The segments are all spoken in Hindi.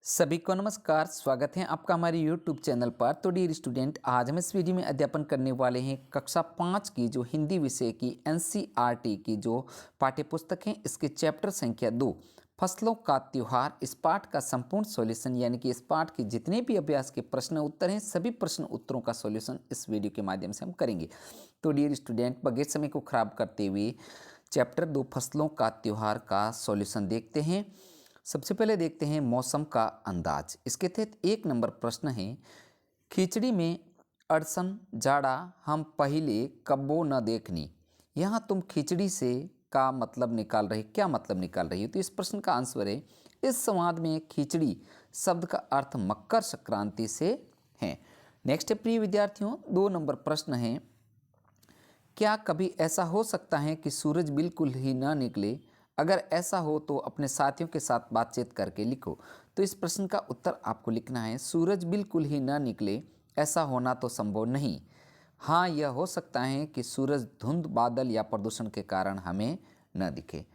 सभी को नमस्कार। स्वागत है आपका हमारे YouTube चैनल पर। तो डियर स्टूडेंट, आज हम इस वीडियो में अध्यापन करने वाले हैं कक्षा 5 की जो हिंदी विषय की NCERT की जो पाठ्य पुस्तक है, इसके चैप्टर संख्या 2 फसलों का त्योहार। इस पाठ का संपूर्ण सॉल्यूशन यानी कि इस पाठ के जितने भी अभ्यास के प्रश्न उत्तर हैं, सभी प्रश्न उत्तरों का सॉल्यूशन इस वीडियो के माध्यम से हम करेंगे। तो डियर स्टूडेंट, बगैर समय को खराब करते हुए चैप्टर 2 फसलों का त्योहार का सॉल्यूशन देखते हैं। सबसे पहले देखते हैं मौसम का अंदाज। इसके तहत 1 नंबर प्रश्न है, खिचड़ी में अड़सन जाड़ा हम पहले कब्बो न देखनी। यहाँ तुम खिचड़ी से का मतलब निकाल रही, क्या मतलब निकाल रही हो? तो इस प्रश्न का आंसर है, इस संवाद में खिचड़ी शब्द का अर्थ मकर संक्रांति से है। नेक्स्ट प्रिय विद्यार्थियों, 2 नंबर प्रश्न है, क्या कभी ऐसा हो सकता है कि सूरज बिल्कुल ही न निकले? अगर ऐसा हो तो अपने साथियों के साथ बातचीत करके लिखो। तो इस प्रश्न का उत्तर आपको लिखना है, सूरज बिल्कुल ही न निकले, ऐसा होना तो संभव नहीं। हाँ, यह हो सकता है कि सूरज धुंध, बादल या प्रदूषण के कारण हमें न दिखे।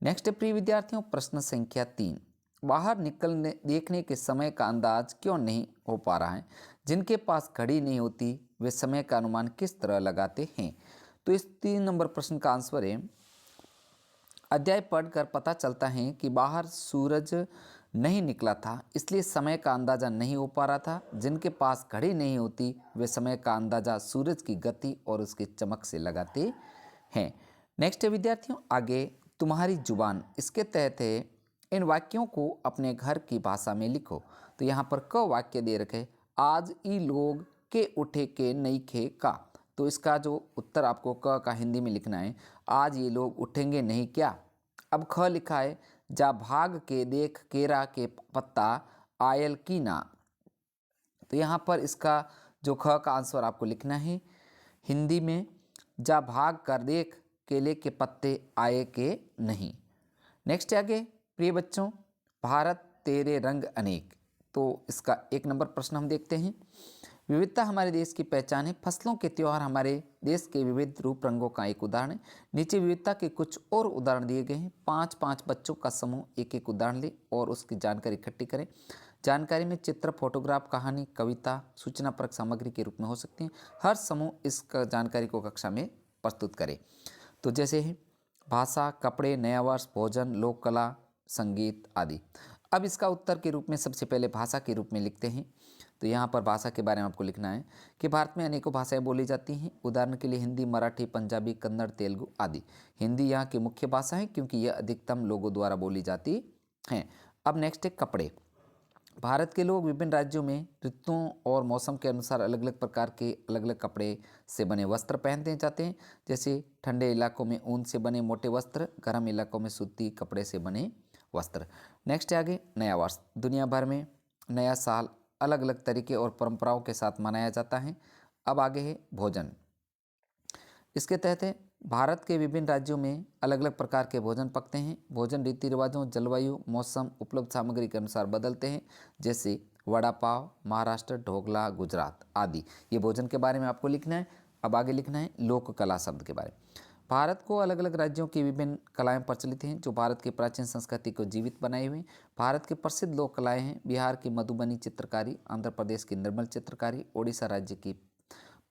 नेक्स्ट प्रिय विद्यार्थियों, प्रश्न संख्या 3, बाहर निकलने देखने के समय का अंदाज क्यों नहीं हो पा रहा है? जिनके पास घड़ी नहीं होती वे समय का अनुमान किस तरह लगाते हैं? तो इस 3 नंबर प्रश्न का आंसर है, अध्याय पढ़कर पता चलता है कि बाहर सूरज नहीं निकला था, इसलिए समय का अंदाज़ा नहीं हो पा रहा था। जिनके पास घड़ी नहीं होती वे समय का अंदाज़ा सूरज की गति और उसकी चमक से लगाते हैं। नेक्स्ट है विद्यार्थियों, आगे तुम्हारी जुबान। इसके तहत है, इन वाक्यों को अपने घर की भाषा में लिखो। तो यहाँ पर क वाक्य दे रखे, आज ई लोग के उठे के नहीं खे का। तो इसका जो उत्तर आपको क का हिंदी में लिखना है, आज ये लोग उठेंगे नहीं क्या। अब ख लिखा है, जा भाग के देख केरा के पत्ता आयल की ना। तो यहाँ पर इसका जो ख का आंसर आपको लिखना है हिंदी में, जा भाग कर देख केले के पत्ते आए के नहीं। नेक्स्ट आगे प्रिय बच्चों, भारत तेरे रंग अनेक। तो इसका 1 नंबर प्रश्न हम देखते हैं, विविधता हमारे देश की पहचान है। फसलों के त्योहार हमारे देश के विविध रूप रंगों का एक उदाहरण है। नीचे विविधता के कुछ और उदाहरण दिए गए हैं। 5-5 बच्चों का समूह एक एक उदाहरण ले और उसकी जानकारी इकट्ठी करें। जानकारी में चित्र, फोटोग्राफ, कहानी, कविता, सूचनापरक सामग्री के रूप में हो सकती है। हर समूह इस जानकारी को कक्षा में प्रस्तुत करे। तो जैसे है भाषा, कपड़े, नया वर्ष, भोजन, लोक कला, संगीत आदि। अब इसका उत्तर के रूप में सबसे पहले भाषा के रूप में लिखते हैं। तो यहाँ पर भाषा के बारे में आपको लिखना है कि भारत में अनेकों भाषाएं बोली जाती हैं। उदाहरण के लिए हिंदी, मराठी, पंजाबी, कन्नड़, तेलुगु आदि। हिंदी यहाँ की मुख्य भाषा है क्योंकि यह अधिकतम लोगों द्वारा बोली जाती है। अब नेक्स्ट है कपड़े। भारत के लोग विभिन्न राज्यों में ऋतुओं और मौसम के अनुसार अलग अलग प्रकार के अलग अलग कपड़े से बने वस्त्र पहनते जाते हैं। जैसे ठंडे इलाकों में ऊन से बने मोटे वस्त्र, गर्म इलाकों में सूती कपड़े से बने वस्त्र। नेक्स्ट आगे नया वर्ष। दुनिया भर में नया साल अलग अलग तरीके और परंपराओं के साथ मनाया जाता है। अब आगे है भोजन। इसके तहत है, भारत के विभिन्न राज्यों में अलग अलग प्रकार के भोजन पकते हैं। भोजन रीति रिवाजों, जलवायु, मौसम, उपलब्ध सामग्री के अनुसार बदलते हैं। जैसे वड़ा पाव महाराष्ट्र, ढोकला गुजरात आदि। ये भोजन के बारे में आपको लिखना है। अब आगे लिखना है लोक कला शब्द के बारे में। भारत को अलग अलग राज्यों की विभिन्न कलाएं प्रचलित हैं जो भारत की प्राचीन संस्कृति को जीवित बनाए हुए हैं। भारत की प्रसिद्ध लोक कलाएं हैं बिहार की मधुबनी चित्रकारी, आंध्र प्रदेश की निर्मल चित्रकारी, ओडिशा राज्य की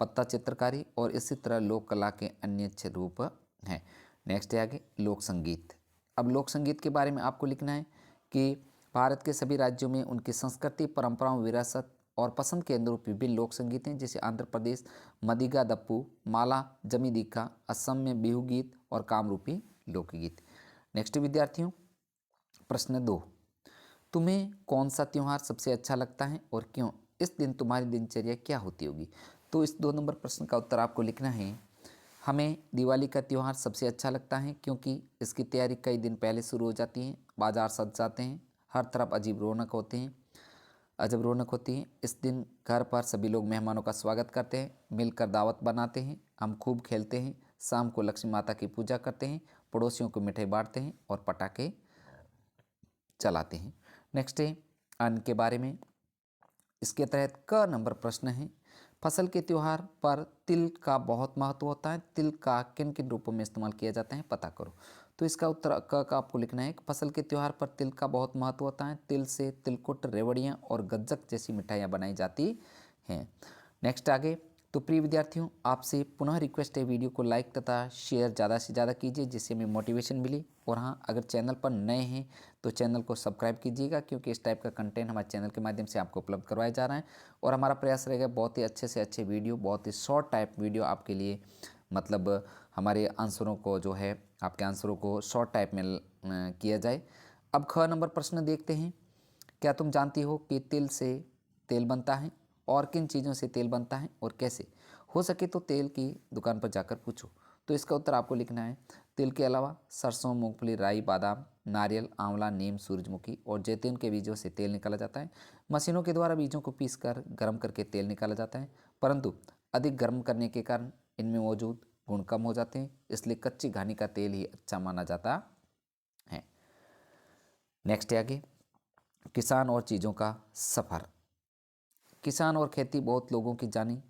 पत्ता चित्रकारी और इसी तरह लोक कला के अन्य अच्छे रूप हैं। नेक्स्ट है आगे लोक संगीत। अब लोक संगीत के बारे में आपको लिखना है कि भारत के सभी राज्यों में उनकी संस्कृति, परंपराओं, विरासत और पसंद के अनुरूप विभिन्न लोक संगीत हैं। जैसे आंध्र प्रदेश मदिगा दप्पू, माला जमीदिका, असम में बिहू गीत और कामरूपी लोकगीत। नेक्स्ट विद्यार्थियों, प्रश्न 2, तुम्हें कौन सा त्यौहार सबसे अच्छा लगता है और क्यों? इस दिन तुम्हारी दिनचर्या क्या होती होगी? तो इस 2 नंबर प्रश्न का उत्तर आपको लिखना है, हमें दिवाली का त्यौहार सबसे अच्छा लगता है क्योंकि इसकी तैयारी कई दिन पहले शुरू हो जाती है। बाजार सज जाते हैं, हर तरफ अजीब रौनक होती है। इस दिन घर पर सभी लोग मेहमानों का स्वागत करते हैं, मिलकर दावत बनाते हैं, हम खूब खेलते हैं, शाम को लक्ष्मी माता की पूजा करते हैं, पड़ोसियों को मिठाई बांटते हैं और पटाखे चलाते हैं। नेक्स्ट है अन्न के बारे में। इसके तहत क नंबर प्रश्न है, फसल के त्यौहार पर तिल का बहुत महत्व होता है। तिल का किन किन रूपों में इस्तेमाल किया जाता है पता करो। तो इसका उत्तर क का आपको लिखना है कि फसल के त्यौहार पर तिल का बहुत महत्व होता है। तिल से तिलकुट, रेवड़ियाँ और गज्जक जैसी मिठाइयाँ बनाई जाती हैं। नेक्स्ट आगे, तो प्रिय विद्यार्थियों, आपसे पुनः रिक्वेस्ट है, वीडियो को लाइक तथा शेयर ज़्यादा से ज़्यादा कीजिए जिससे हमें मोटिवेशन मिले। और हाँ, अगर चैनल पर नए हैं तो चैनल को सब्सक्राइब कीजिएगा, क्योंकि इस टाइप का कंटेंट हमारे चैनल के माध्यम से आपको उपलब्ध करवाया जा रहा है। और हमारा प्रयास रहेगा बहुत ही अच्छे से अच्छे वीडियो, बहुत ही शॉर्ट टाइप वीडियो आपके लिए, मतलब हमारे आंसरों को जो है, आपके आंसरों को शॉर्ट टाइप में किया जाए। अब ख नंबर प्रश्न देखते हैं। क्या तुम जानती हो कि तिल से तेल बनता है, और किन चीज़ों से तेल बनता है और कैसे? हो सके तो तेल की दुकान पर जाकर पूछो। तो इसका उत्तर आपको लिखना है, तिल के अलावा सरसों, मूंगफली, राई, बादाम, नारियल, आंवला, नीम, सूरजमुखी और जैतून के बीजों से तेल निकाला जाता है। मशीनों के द्वारा बीजों को पीसकर गर्म करके तेल निकाला जाता है, परंतु अधिक गर्म करने के कारण इनमें मौजूद गुण कम हो जाते हैं, इसलिए कच्ची घानी का तेल ही अच्छा माना जाता है। नेक्स्ट है आगे, किसान और चीज़ों का सफ़र। किसान और खेती बहुत लोगों की जानी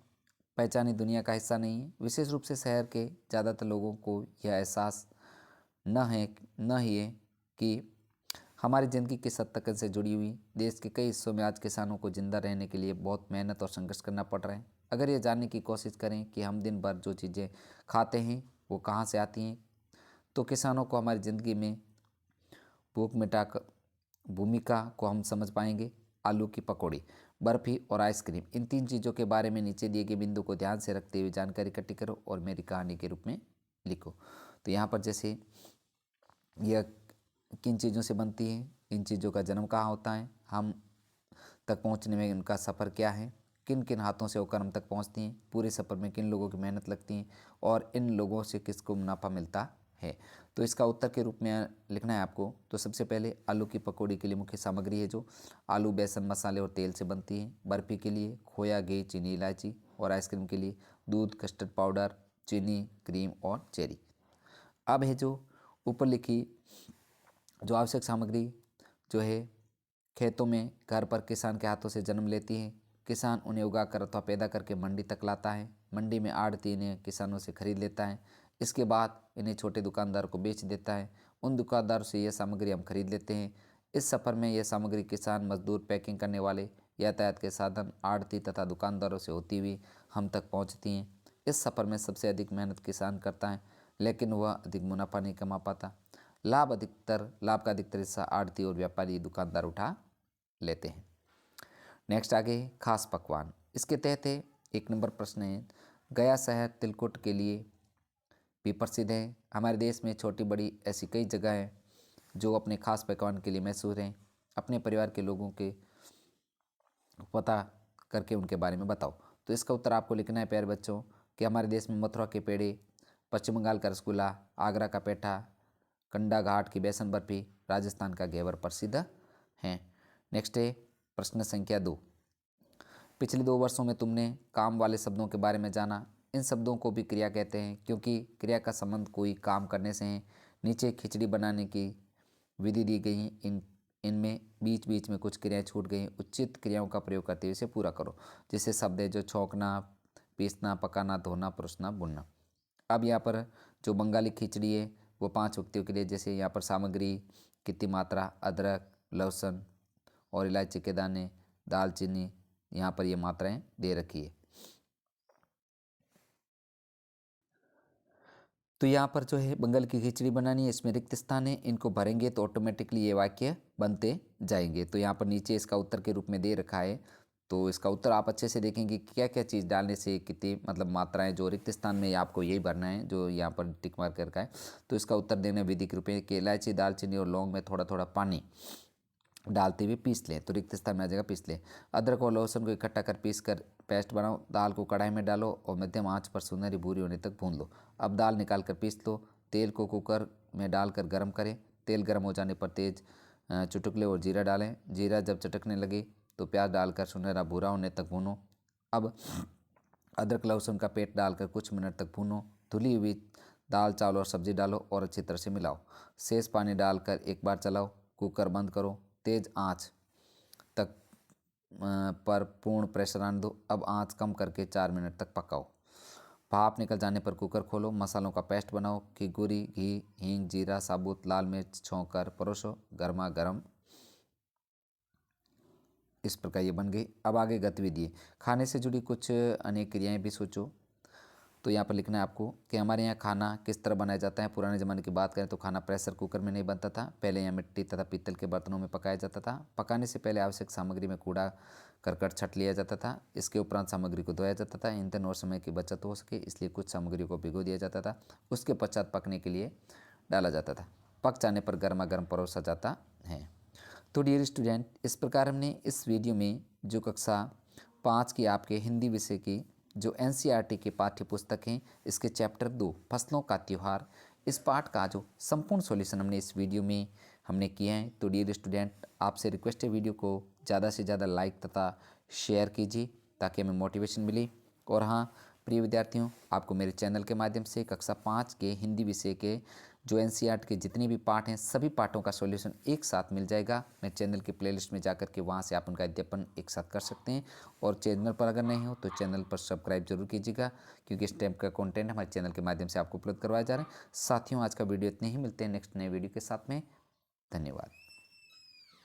पहचानी दुनिया का हिस्सा नहीं है। विशेष रूप से शहर के ज़्यादातर लोगों को यह एहसास न ही है कि हमारी ज़िंदगी किस हद तक से जुड़ी हुई। देश के कई हिस्सों में आज किसानों को जिंदा रहने के लिए बहुत मेहनत और संघर्ष करना पड़ रहा है। अगर ये जानने की कोशिश करें कि हम दिन भर जो चीज़ें खाते हैं वो कहाँ से आती हैं, तो किसानों को हमारी ज़िंदगी में भूख मिटा कर भूमिका को हम समझ पाएंगे। आलू की पकौड़ी, बर्फ़ी और आइसक्रीम, इन तीन चीज़ों के बारे में नीचे दिए गए बिंदु को ध्यान से रखते हुए जानकारी इकट्ठी करो और मेरी कहानी के रूप में लिखो। तो यहाँ पर जैसे यह किन चीज़ों से बनती है, इन चीज़ों का जन्म कहाँ होता है, हम तक पहुँचने में उनका सफ़र क्या है, किन किन हाथों से होकर हम तक पहुँचती हैं, पूरे सफ़र में किन लोगों की मेहनत लगती है और इन लोगों से किसको मुनाफा मिलता है। तो इसका उत्तर के रूप में लिखना है आपको। तो सबसे पहले आलू की पकौड़ी के लिए मुख्य सामग्री है जो आलू, बेसन, मसाले और तेल से बनती है। बर्फ़ी के लिए खोया, घी, चीनी, इलायची। और आइसक्रीम के लिए दूध, कस्टर्ड पाउडर, चीनी, क्रीम और चेरी। अब है जो ऊपर लिखी जो आवश्यक सामग्री जो है खेतों में घर पर किसान के हाथों से जन्म लेती है। किसान उन्हें उगाकर अथवा पैदा करके मंडी तक लाता है। मंडी में आढ़ती इन्हें किसानों से खरीद लेता है। इसके बाद इन्हें छोटे दुकानदार को बेच देता है। उन दुकानदारों से यह सामग्री हम खरीद लेते हैं। इस सफ़र में यह सामग्री किसान, मजदूर, पैकिंग करने वाले, यातायात के साधन, आढ़ती तथा दुकानदारों से होती हुई हम तक पहुँचती हैं। इस सफ़र में सबसे अधिक मेहनत किसान करता है, लेकिन वह अधिक मुनाफा नहीं कमा पाता। लाभ का अधिकतर हिस्सा आढ़ती और व्यापारी दुकानदार उठा लेते हैं। नेक्स्ट आगे, खास पकवान। इसके तहत है 1 नंबर प्रश्न है, गया शहर तिलकुट के लिए भी प्रसिद्ध है। हमारे देश में छोटी बड़ी ऐसी कई जगह हैं जो अपने खास पकवान के लिए मशहूर हैं। अपने परिवार के लोगों के पता करके उनके बारे में बताओ। तो इसका उत्तर आपको लिखना है प्यारे बच्चों कि हमारे देश में मथुरा के पेड़े, पश्चिम बंगाल का रसगुल्ला, आगरा का पेठा, कंडा घाट की बेसन बर्फी, राजस्थान का घेवर प्रसिद्ध हैं। नेक्स्ट है प्रश्न संख्या 2। पिछले 2 वर्षों में तुमने काम वाले शब्दों के बारे में जाना। इन शब्दों को भी क्रिया कहते हैं क्योंकि क्रिया का संबंध कोई काम करने से है। नीचे खिचड़ी बनाने की विधि दी गई है। इनमें बीच बीच में कुछ क्रियाएं छूट गई। उचित क्रियाओं का प्रयोग करते हुए इसे पूरा करो। जैसे शब्द है जो छौंकना, पीसना, पकाना, धोना, परोसना, बुनना। अब यहाँ पर जो बंगाली खिचड़ी है वो 5 व्यक्तियों के लिए। जैसे यहाँ पर सामग्री, कितनी मात्रा, अदरक, लहसुन और इलायची के दाने, दालचीनी, यहाँ पर ये मात्राएं दे रखी है। तो यहाँ पर जो है बंगाल की खिचड़ी बनानी है, इसमें रिक्त स्थान है, इनको भरेंगे तो ऑटोमेटिकली ये वाक्य बनते जाएंगे। तो यहाँ पर नीचे इसका उत्तर के रूप में दे रखा है। तो इसका उत्तर आप अच्छे से देखेंगे क्या क्या चीज़ डालने से कितनी मतलब मात्राएं, जो रिक्त स्थान में आपको यही भरना है जो यहाँ पर टिक मार्क कर रखा है। तो इसका उत्तर देने विधि के रूप में कि इलायची, दालचीनी और लौंग में थोड़ा थोड़ा पानी डालते हुए पीस लें, तो रिक्त स्थान में आ जाएगा पीस लें। अदरक और लहसुन को इकट्ठा कर पीस कर पेस्ट बनाओ। दाल को कढ़ाई में डालो और मध्यम आंच पर सुनहरी भूरी होने तक भून लो। अब दाल निकाल कर पीस लो। तेल को कुकर में डालकर गर्म करें। तेल गर्म हो जाने पर तेज चुटकुले और जीरा डालें। जीरा जब चटकने लगे तो प्याज डालकर सुनहरा भूरा होने तक भूनो। अब अदरक लहसुन का पेस्ट डालकर कुछ मिनट तक भूनो। धुली हुई दाल, चावल और सब्जी डालो और अच्छी तरह से मिलाओ। शेष पानी डालकर एक बार चलाओ। कुकर बंद करो। तेज आंच तक पर पूर्ण प्रेशर आने दो। अब आंच कम करके 4 मिनट तक पकाओ। भाप निकल जाने पर कुकर खोलो, मसालों का पेस्ट बनाओ, खिगुरी, घी, हींग, जीरा, साबुत लाल मिर्च छोंक कर परोसो, गर्मा गर्म। इस प्रकार ये बन गई। अब आगे गतिविधि, खाने से जुड़ी कुछ अनेक क्रियाएं भी सोचो। तो यहाँ पर लिखना है आपको कि हमारे यहाँ खाना किस तरह बनाया जाता है। पुराने ज़माने की बात करें तो खाना प्रेशर कुकर में नहीं बनता था, पहले यहाँ मिट्टी तथा पीतल के बर्तनों में पकाया जाता था। पकाने से पहले आवश्यक सामग्री में कूड़ा करकट छँट लिया जाता था। इसके उपरांत सामग्री को धोया जाता था। ईंधन और समय की बचत हो सके इसलिए कुछ सामग्री को भिगो दिया जाता था, उसके पश्चात पकने के लिए डाला जाता था। पक जाने पर गर्मा गर्म परोसा जाता है। तो डियर स्टूडेंट, इस प्रकार हमने इस वीडियो में जो कक्षा 5 की आपके हिंदी विषय की जो एनसीईआरटी के पाठ्य पुस्तक हैं, इसके चैप्टर 2 फसलों का त्योहार, इस पाठ का जो संपूर्ण सॉल्यूशन हमने इस वीडियो में हमने किया है। तो डियर स्टूडेंट, आपसे रिक्वेस्ट है वीडियो को ज़्यादा से ज़्यादा लाइक तथा शेयर कीजिए ताकि हमें मोटिवेशन मिले। और हाँ प्रिय विद्यार्थियों, आपको मेरे चैनल के माध्यम से कक्षा 5 के हिंदी विषय के जो एनसीईआरटी के जितने भी पाठ हैं सभी पाठों का सॉल्यूशन एक साथ मिल जाएगा। मेरे चैनल के प्लेलिस्ट में जाकर के वहाँ से आप उनका अध्ययन एक साथ कर सकते हैं। और चैनल पर अगर नहीं हो तो चैनल पर सब्सक्राइब जरूर कीजिएगा, क्योंकि इस टाइप का कंटेंट हमारे चैनल के माध्यम से आपको उपलब्ध करवाया जा रहा है। साथियों, आज का वीडियो इतने ही, मिलते हैं नेक्स्ट नए वीडियो के साथ में। धन्यवाद।